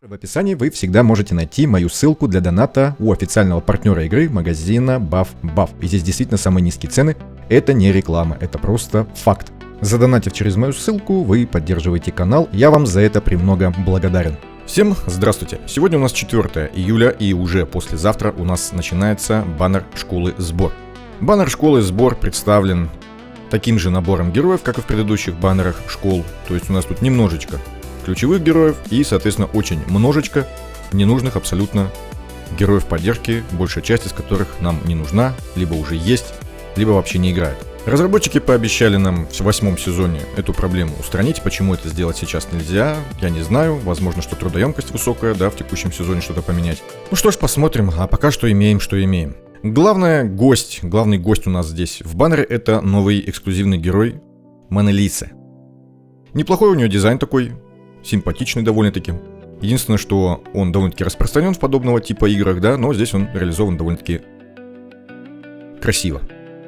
В описании вы всегда можете найти мою ссылку для доната у официального партнера игры магазина BuffBuff. И здесь действительно самые низкие цены. Это не реклама, это просто факт. Задонатив через мою ссылку, вы поддерживаете канал. Я вам за это премного благодарен. Всем здравствуйте! Сегодня у нас 4 июля, и уже послезавтра у нас начинается баннер школы сбор. Баннер школы сбор представлен таким же набором героев, как и в предыдущих баннерах школ. То есть у нас тут немножечко ключевых героев и, соответственно, очень множечко ненужных абсолютно героев поддержки, большая часть из которых нам не нужна, либо уже есть, либо вообще не играет. Разработчики пообещали нам в 8 сезоне эту проблему устранить. Почему это сделать сейчас нельзя, я не знаю. Возможно, что трудоемкость высокая, в текущем сезоне что-то поменять. Ну что ж, посмотрим. А пока что имеем, что имеем. Главный гость у нас здесь в баннере — это новый эксклюзивный герой Монолиса. Неплохой у нее дизайн такой, симпатичный довольно-таки. Единственное, что он довольно-таки распространен в подобного типа играх, но здесь он реализован довольно-таки красиво.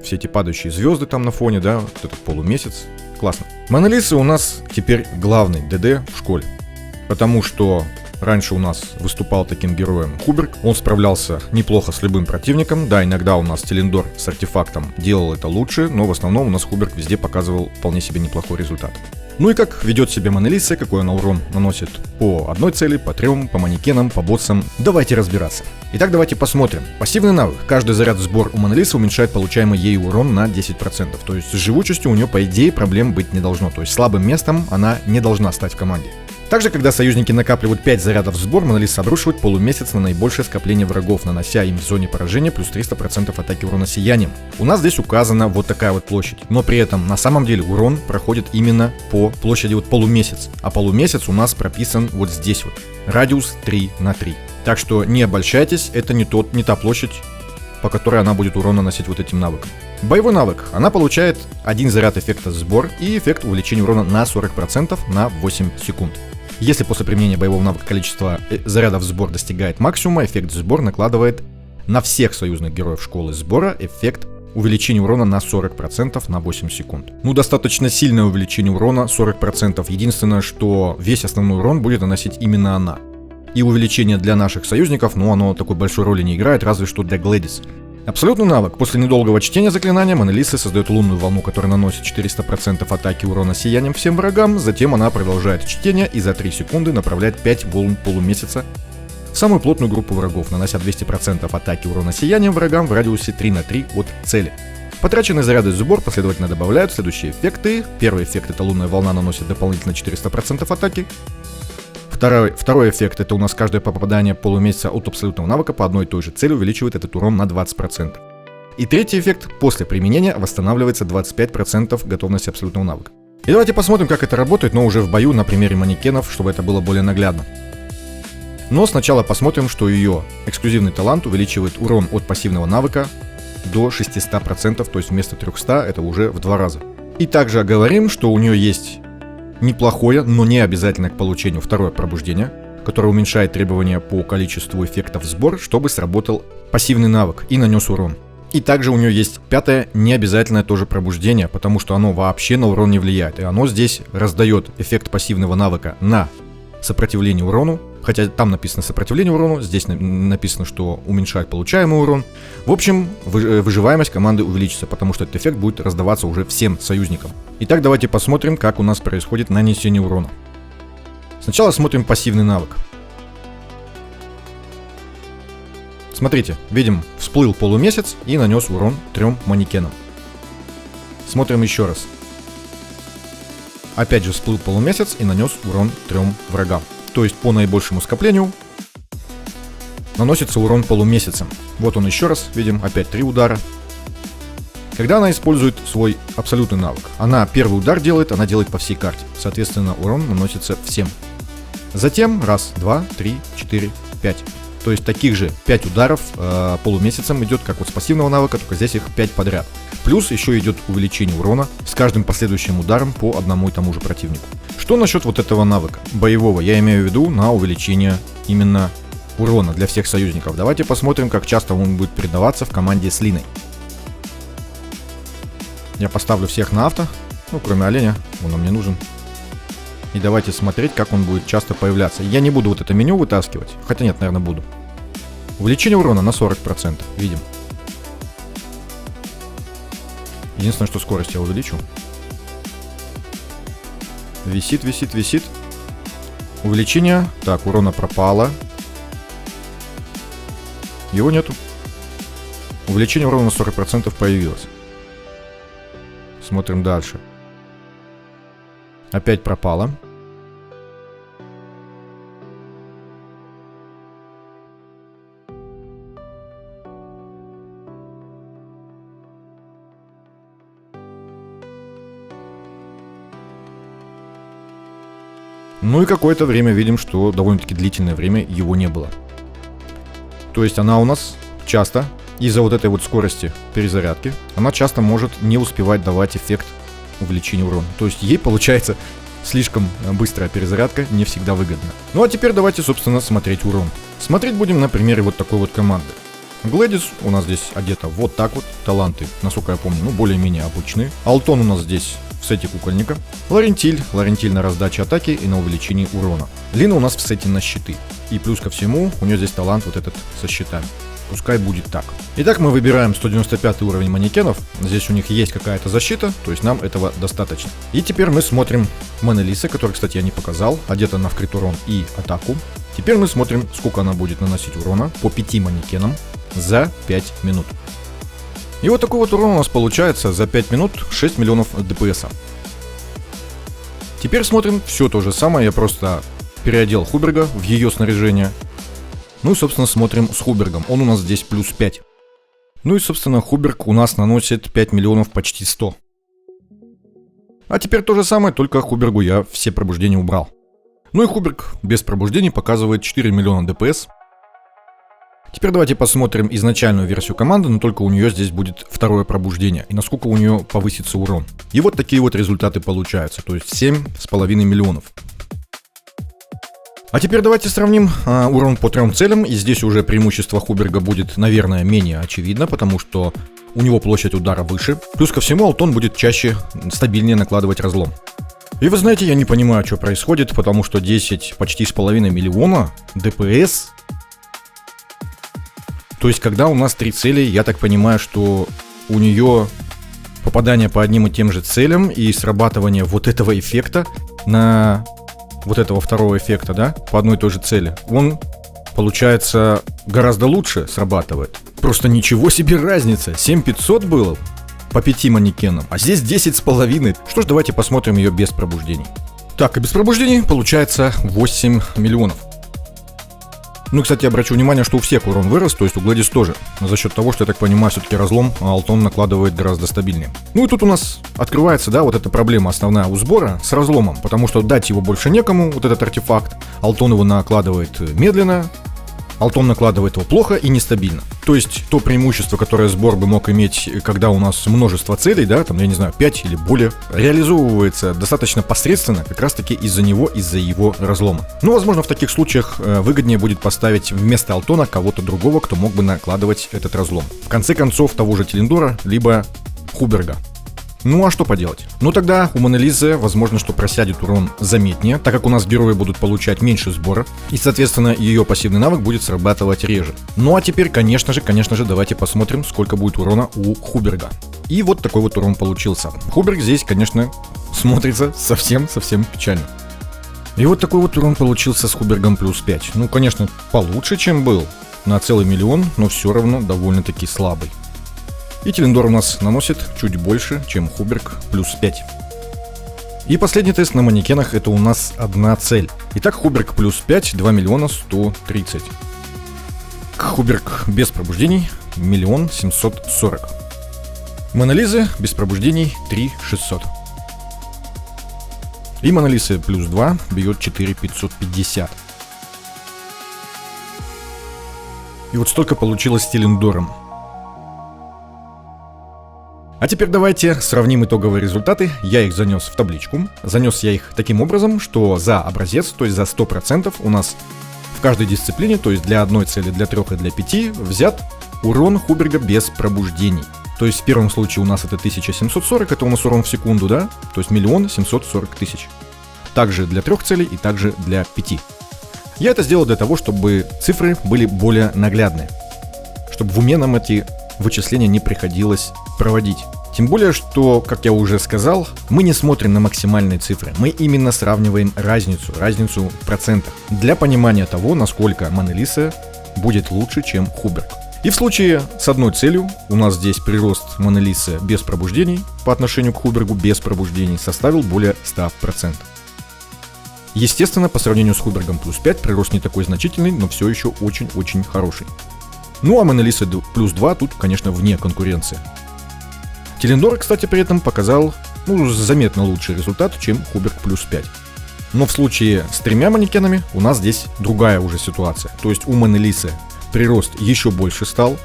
Все эти падающие звезды там на фоне, вот этот полумесяц. Классно. Монолиса у нас теперь главный ДД в школе. Потому что раньше у нас выступал таким героем Хуберг. Он справлялся неплохо с любым противником. Иногда у нас Телендор с артефактом делал это лучше, но в основном у нас Хуберг везде показывал вполне себе неплохой результат. Ну и как ведет себя Монолиса, какой она урон наносит по одной цели, по трем, по манекенам, по боссам. Давайте разбираться. Итак, давайте посмотрим. Пассивный навык. Каждый заряд в сбор у Монолисы уменьшает получаемый ей урон на 10%. То есть с живучестью у нее, по идее, проблем быть не должно. То есть слабым местом она не должна стать в команде. Также, когда союзники накапливают 5 зарядов в сбор, Монолиса обрушивает полумесяц на наибольшее скопление врагов, нанося им в зоне поражения плюс 300% атаки урона сиянием. У нас здесь указана вот такая вот площадь, но при этом на самом деле урон проходит именно по площади полумесяц, а полумесяц у нас прописан вот здесь вот, радиус 3×3. Так что не обольщайтесь, это не та площадь, по которой она будет урон наносить вот этим навыком. Боевой навык. Она получает один заряд эффекта сбор и эффект увеличения урона на 40% на 8 секунд. Если после применения боевого навыка количество зарядов в сбор достигает максимума, эффект сбор накладывает на всех союзных героев школы сбора эффект увеличения урона на 40% на 8 секунд. Достаточно сильное увеличение урона, 40%. Единственное, что весь основной урон будет наносить именно она. И увеличение для наших союзников, оно такой большой роли не играет, разве что для Глэдис. Абсолютный навык. После недолгого чтения заклинания Монолиса создает лунную волну, которая наносит 400% атаки урона сиянием всем врагам. Затем она продолжает чтение и за 3 секунды направляет 5 волн полумесяца в самую плотную группу врагов, нанося 200% атаки урона сиянием врагам в радиусе 3×3 от цели. Потраченные заряды в сбор последовательно добавляют следующие эффекты. Первый эффект — это лунная волна, наносит дополнительно 400% атаки. Второй эффект — это у нас каждое попадание полумесяца от абсолютного навыка по одной и той же цели увеличивает этот урон на 20%. И третий эффект — после применения восстанавливается 25% готовности абсолютного навыка. И давайте посмотрим, как это работает, но уже в бою на примере манекенов, чтобы это было более наглядно. Но сначала посмотрим, что ее эксклюзивный талант увеличивает урон от пассивного навыка до 600%, то есть вместо 300 это уже в 2 раза. И также оговорим, что у нее есть неплохое, но не обязательно к получению второе пробуждение, которое уменьшает требования по количеству эффектов в сбор, чтобы сработал пассивный навык и нанес урон. И также у нее есть пятое, необязательное тоже пробуждение, потому что оно вообще на урон не влияет. И оно здесь раздает эффект пассивного навыка на сопротивление урону, хотя там написано сопротивление урону, здесь написано, что уменьшает получаемый урон. В общем, выживаемость команды увеличится, потому что этот эффект будет раздаваться уже всем союзникам. Итак, давайте посмотрим, как у нас происходит нанесение урона. Сначала смотрим пассивный навык. Смотрите, видим, всплыл полумесяц и нанес урон 3 манекенам. Смотрим еще раз. Опять же всплыл полумесяц и нанес урон 3 врагам. То есть по наибольшему скоплению наносится урон полумесяцем. Вот он еще раз, видим, опять 3 удара. Когда она использует свой абсолютный навык, она первый удар делает, она делает по всей карте. Соответственно, урон наносится всем. Затем 1, 2, 3, 4, 5. То есть таких же 5 ударов полумесяцем идет, как вот с пассивного навыка, только здесь их 5 подряд. Плюс еще идет увеличение урона с каждым последующим ударом по одному и тому же противнику. Что насчет вот этого навыка боевого? Я имею в виду на увеличение именно урона для всех союзников. Давайте посмотрим, как часто он будет передаваться в команде с Линой. Я поставлю всех на авто, кроме оленя, он нам не нужен. И давайте смотреть, как он будет часто появляться. Я не буду вот это меню вытаскивать. Хотя нет, наверное, буду. Увеличение урона на 40%. Видим. Единственное, что скорость я увеличу. Висит, висит, висит. Увеличение. Так, урона пропало. Его нету. Увеличение урона на 40% появилось. Смотрим дальше. Опять пропало. Ну и какое-то время видим, что довольно-таки длительное время его не было. То есть она у нас часто, из-за вот этой вот скорости перезарядки, она часто может не успевать давать эффект увеличения урона. То есть ей получается слишком быстрая перезарядка, не всегда выгодна. Ну а теперь давайте, собственно, смотреть урон. Смотреть будем на примере вот такой вот команды. Глэдис у нас здесь одета вот так вот. Таланты, насколько я помню, более-менее обычные. Алтон у нас здесь в сете кукольника. Лорентиль на раздаче атаки и на увеличении урона. Лина у нас в сете на щиты. И плюс ко всему, у нее здесь талант вот этот со щитами. Пускай будет так. Итак, мы выбираем 195 уровень манекенов. Здесь у них есть какая-то защита, то есть нам этого достаточно. И теперь мы смотрим Монолиса, который, кстати, я не показал. Одета на вкрит урон и атаку. Теперь мы смотрим, сколько она будет наносить урона по 5 манекенам за 5 минут. И вот такой вот урон у нас получается за 5 минут 6 миллионов ДПС. Теперь смотрим все то же самое, я просто переодел Хуберга в ее снаряжение. Ну и, собственно, смотрим с Хубергом. Он у нас здесь плюс 5. Ну и, собственно, Хуберг у нас наносит 5 миллионов почти 100. А теперь то же самое, только Хубергу я все пробуждения убрал. Ну и Хуберг без пробуждений показывает 4 миллиона ДПС. Теперь давайте посмотрим изначальную версию команды, но только у нее здесь будет второе пробуждение. И насколько у нее повысится урон. И вот такие вот результаты получаются. То есть 7,5 миллионов. А теперь давайте сравним урон по 3 целям. И здесь уже преимущество Хуберга будет, наверное, менее очевидно, потому что у него площадь удара выше. Плюс ко всему, Алтон будет чаще, стабильнее накладывать разлом. И вы знаете, я не понимаю, что происходит, потому что 10 почти с половиной миллиона ДПС. То есть, когда у нас 3 цели, я так понимаю, что у нее попадание по одним и тем же целям и срабатывание вот этого эффекта на вот этого второго эффекта, да, по одной и той же цели, он, получается, гораздо лучше срабатывает. Просто ничего себе разница. 7500 было по 5 манекенам, а здесь 10,5. Что ж, давайте посмотрим ее без пробуждений. Так, и без пробуждений получается 8 миллионов. Ну, кстати, обращу внимание, что у всех урон вырос, то есть у Глэдис тоже. За счет того, что, я так понимаю, все-таки разлом Алтон накладывает гораздо стабильнее. Ну и тут у нас открывается, да, вот эта проблема основная у сбора с разломом, потому что дать его больше некому, вот этот артефакт. Алтон его накладывает медленно, Алтон накладывает его плохо и нестабильно. То есть то преимущество, которое сбор бы мог иметь, когда у нас множество целей, да, там, я не знаю, 5 или более, реализовывается достаточно посредственно, как раз таки из-за него, из-за его разлома. Ну, возможно, в таких случаях выгоднее будет поставить вместо Алтона кого-то другого, кто мог бы накладывать этот разлом. В конце концов, того же Телендора, либо Хуберга. Ну а что поделать? Ну тогда у Монолизы возможно, что просядет урон заметнее, так как у нас герои будут получать меньше сбора, и соответственно ее пассивный навык будет срабатывать реже. Ну а теперь, конечно же, давайте посмотрим, сколько будет урона у Хуберга. И вот такой вот урон получился. Хуберг здесь, конечно, смотрится совсем печально. И вот такой вот урон получился с Хубергом плюс 5. Ну, конечно, получше, чем был на целый миллион, но все равно довольно-таки слабый. И Телендор у нас наносит чуть больше, чем Хуберг, плюс 5. И последний тест на манекенах — это у нас одна цель. Итак, Хуберг плюс 5, 2 миллиона 130. Хуберг без пробуждений, 1 740 000. Монолизы без пробуждений, 3 600. И Монолизы плюс 2 бьет 4 550. И вот столько получилось с Телендором. А теперь давайте сравним итоговые результаты. Я их занес в табличку. Занес я их таким образом, что за образец, то есть за 100%, у нас в каждой дисциплине, то есть для одной цели, для 3 и для 5, взят урон Хуберга без пробуждений. То есть в первом случае у нас это 1740, это у нас урон в секунду, да? То есть 1 740 000. Также для 3 целей и также для 5. Я это сделал для того, чтобы цифры были более наглядные. Чтобы в уме нам эти вычисления не приходилось проводить. Тем более, что, как я уже сказал, мы не смотрим на максимальные цифры. Мы именно сравниваем разницу в процентах. Для понимания того, насколько Мона Лиса будет лучше, чем Хуберг. И в случае с одной целью, у нас здесь прирост Моны Лисы без пробуждений по отношению к Хубергу без пробуждений составил более 100%. Естественно, по сравнению с Хубергом плюс 5 прирост не такой значительный, но все еще очень-очень хороший. Ну а Мона Лиса плюс 2 тут, конечно, вне конкуренции. Телендор, кстати, при этом показал заметно лучший результат, чем Хуберг плюс 5. Но в случае с 3 манекенами у нас здесь другая уже ситуация. То есть у Моны Лисы прирост еще больше стал,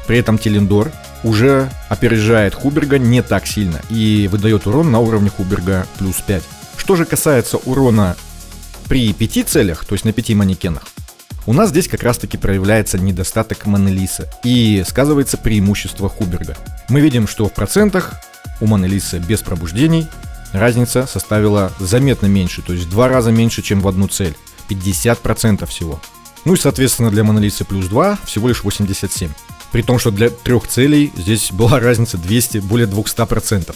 при этом Телендор уже опережает Хуберга не так сильно и выдает урон на уровне Хуберга плюс 5. Что же касается урона при 5 целях, то есть на 5 манекенах, у нас здесь как раз таки проявляется недостаток Моны Лисы и сказывается преимущество Хуберга. Мы видим, что в процентах у Моны Лисы без пробуждений разница составила заметно меньше, то есть в 2 раза меньше, чем в одну цель, 50% всего. Ну и соответственно для Моны Лисы плюс 2 всего лишь 87. При том, что для 3 целей здесь была разница более 200%.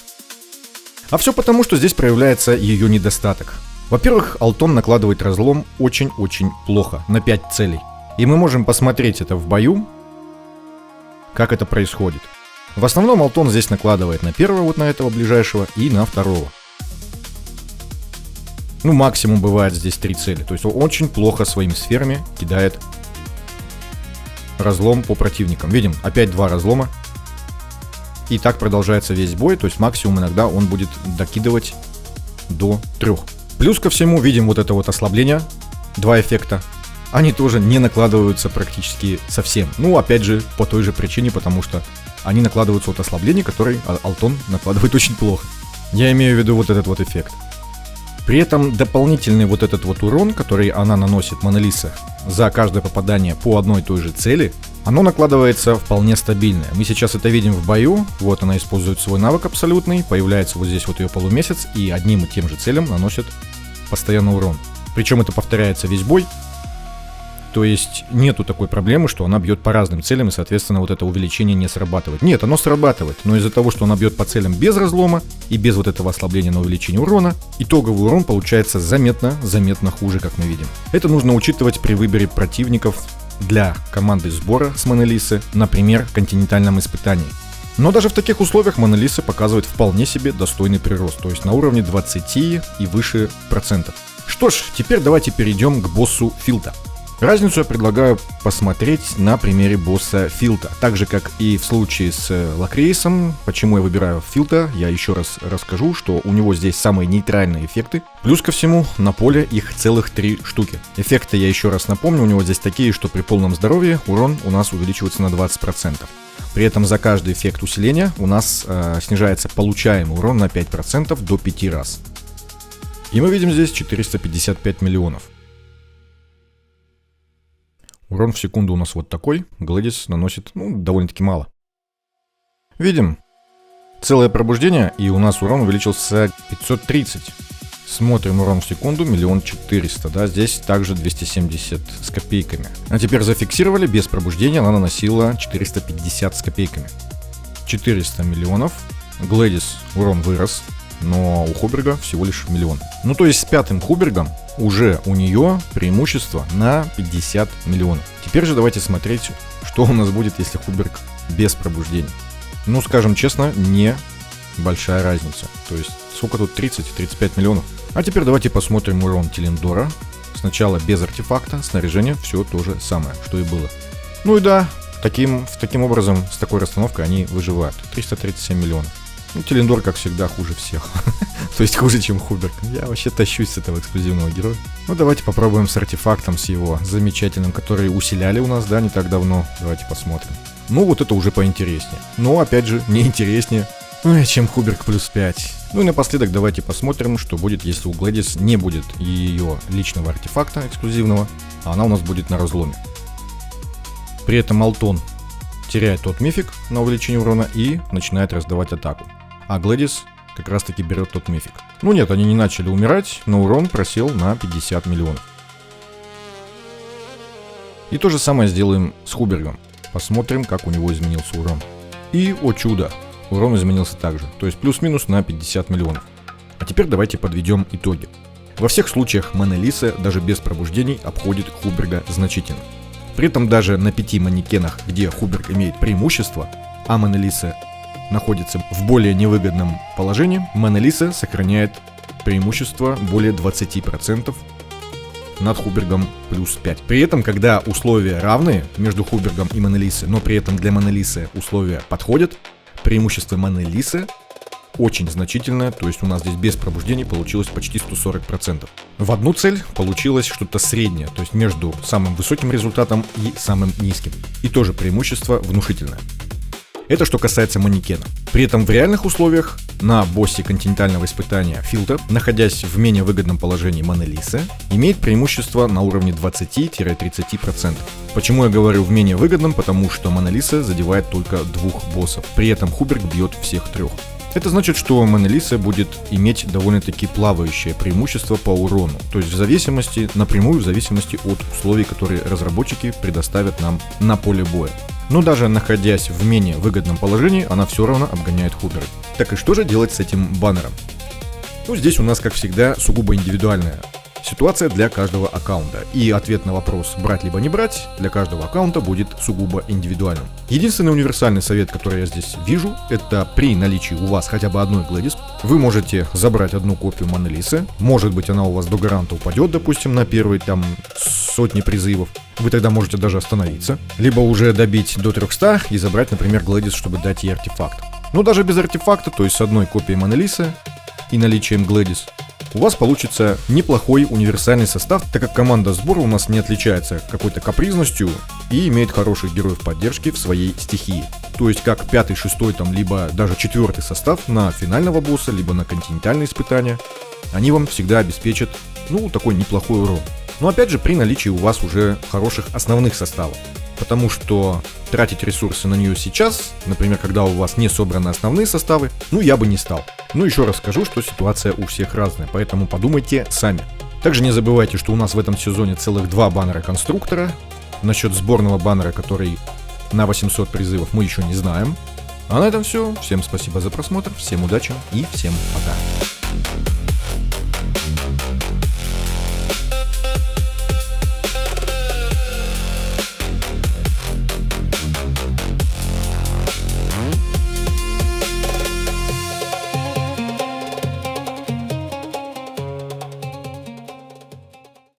А все потому, что здесь проявляется ее недостаток. Во-первых, Алтон накладывает разлом очень-очень плохо, на 5 целей. И мы можем посмотреть это в бою, как это происходит. В основном Алтон здесь накладывает на первого, вот на этого ближайшего, и на второго. Ну, максимум бывает здесь 3 цели. То есть он очень плохо своими сферами кидает разлом по противникам. Видим, опять 2 разлома. И так продолжается весь бой, то есть максимум иногда он будет докидывать до 3. Плюс ко всему видим вот это вот ослабление, 2 эффекта. Они тоже не накладываются практически совсем. Ну, опять же, по той же причине, потому что они накладываются от ослаблений, который Алтон накладывает очень плохо. Я имею в виду вот этот вот эффект. При этом дополнительный вот этот вот урон, который она наносит, Мона Лиса, за каждое попадание по одной и той же цели, оно накладывается вполне стабильно. Мы сейчас это видим в бою. Вот она использует свой навык абсолютный, появляется вот здесь вот ее полумесяц и одним и тем же целям наносит постоянно урон. Причем это повторяется весь бой. То есть нету такой проблемы, что она бьет по разным целям и, соответственно, вот это увеличение не срабатывает. Нет, оно срабатывает, но из-за того, что она бьет по целям без разлома и без вот этого ослабления на увеличение урона, итоговый урон получается заметно хуже, как мы видим. Это нужно учитывать при выборе противников для команды сбора с Моной Лисы, например, в континентальном испытании. Но даже в таких условиях Мона Лиса показывает вполне себе достойный прирост, то есть на уровне 20 и выше процентов. Что ж, теперь давайте перейдем к боссу Филта. Разницу я предлагаю посмотреть на примере босса Филта. Так же, как и в случае с Лакрейсом, почему я выбираю Филта, я еще раз расскажу, что у него здесь самые нейтральные эффекты. Плюс ко всему, на поле их целых 3 штуки. Эффекты, я еще раз напомню, у него здесь такие, что при полном здоровье урон у нас увеличивается на 20%. При этом за каждый эффект усиления у нас снижается получаемый урон на 5% до 5 раз. И мы видим здесь 455 миллионов. Урон в секунду у нас вот такой. Гладис наносит, довольно-таки мало. Видим. Целое пробуждение, и у нас урон увеличился 530. Смотрим урон в секунду, 1 400 000, да, здесь также 270 с копейками. А теперь зафиксировали, без пробуждения она наносила 450 с копейками. 400 миллионов. Гладис урон вырос, но у Хуберга всего лишь 1 миллион. Ну, то есть с 5-м Хубергом уже у нее преимущество на 50 миллионов. Теперь же давайте смотреть, что у нас будет, если Хуберг без пробуждения. Ну, скажем честно, не большая разница. То есть, сколько тут? 30-35 миллионов. А теперь давайте посмотрим урон Телендора. Сначала без артефакта, снаряжение, все то же самое, что и было. Ну и да, таким образом, с такой расстановкой они выживают. 337 миллионов. Ну, Телендор, как всегда, хуже всех. То есть хуже, чем Хуберг. Я вообще тащусь с этого эксклюзивного героя. Ну, давайте попробуем с артефактом, с его замечательным, который усиляли у нас, да, не так давно. Давайте посмотрим. Ну, вот это уже поинтереснее. Но, опять же, не интереснее, чем Хуберг плюс 5. Ну и напоследок давайте посмотрим, что будет, если у Гладис не будет ее личного артефакта эксклюзивного, а она у нас будет на разломе. При этом Алтон теряет тот мифик на увеличение урона и начинает раздавать атаку. А Гладис, как раз таки берет тот мифик. Ну нет, они не начали умирать, но урон просел на 50 миллионов. И то же самое сделаем с Хубергом. Посмотрим, как у него изменился урон. И, о чудо, урон изменился также, то есть плюс-минус на 50 миллионов. А теперь давайте подведем итоги. Во всех случаях Мона-Лиса даже без пробуждений обходит Хуберга значительно. При этом даже на 5 манекенах, где Хуберг имеет преимущество, а Мона-Лиса находится в более невыгодном положении, Мона-Лиса сохраняет преимущество более 20% над Хубергом плюс 5. При этом, когда условия равны между Хубергом и Мона-Лисой, но при этом для Мона-Лисы условия подходят, преимущество Мона-Лисы очень значительное, то есть у нас здесь без пробуждений получилось почти 140%. В одну цель получилось что-то среднее, то есть между самым высоким результатом и самым низким. И тоже преимущество внушительное. Это что касается манекена. При этом в реальных условиях на боссе континентального испытания Филтер, находясь в менее выгодном положении Мона-Лисы, имеет преимущество на уровне 20-30%. Почему я говорю в менее выгодном? Потому что Мона-Лиса задевает только 2 боссов. При этом Хуберг бьет всех 3. Это значит, что Мона-Лиса будет иметь довольно-таки плавающее преимущество по урону. То есть напрямую в зависимости от условий, которые разработчики предоставят нам на поле боя. Но даже находясь в менее выгодном положении, она все равно обгоняет Хуберга. Так и что же делать с этим баннером? Ну, здесь у нас, как всегда, сугубо индивидуальная ситуация для каждого аккаунта. И ответ на вопрос брать либо не брать для каждого аккаунта будет сугубо индивидуальным. Единственный универсальный совет, который я здесь вижу, это при наличии у вас хотя бы одной Глэдис, вы можете забрать одну копию Мона-Лисы. Может быть, она у вас до гаранта упадет, допустим, на первые там сотни призывов. Вы тогда можете даже остановиться. Либо уже добить до 300 и забрать, например, Глэдис, чтобы дать ей артефакт. Но даже без артефакта, то есть с одной копией Мона-Лисы и наличием Глэдис, у вас получится неплохой универсальный состав, так как команда сбора у нас не отличается какой-то капризностью и имеет хороших героев поддержки в своей стихии. То есть как 5-й, 6-й, там, либо даже 4-й состав на финального босса, либо на континентальные испытания, они вам всегда обеспечат, такой неплохой урон. Но опять же при наличии у вас уже хороших основных составов. Потому что тратить ресурсы на нее сейчас, например, когда у вас не собраны основные составы, я бы не стал. Еще раз скажу, что ситуация у всех разная, поэтому подумайте сами. Также не забывайте, что у нас в этом сезоне целых 2 баннера конструктора. Насчет сборного баннера, который на 800 призывов, мы еще не знаем. А на этом все. Всем спасибо за просмотр, всем удачи и всем пока.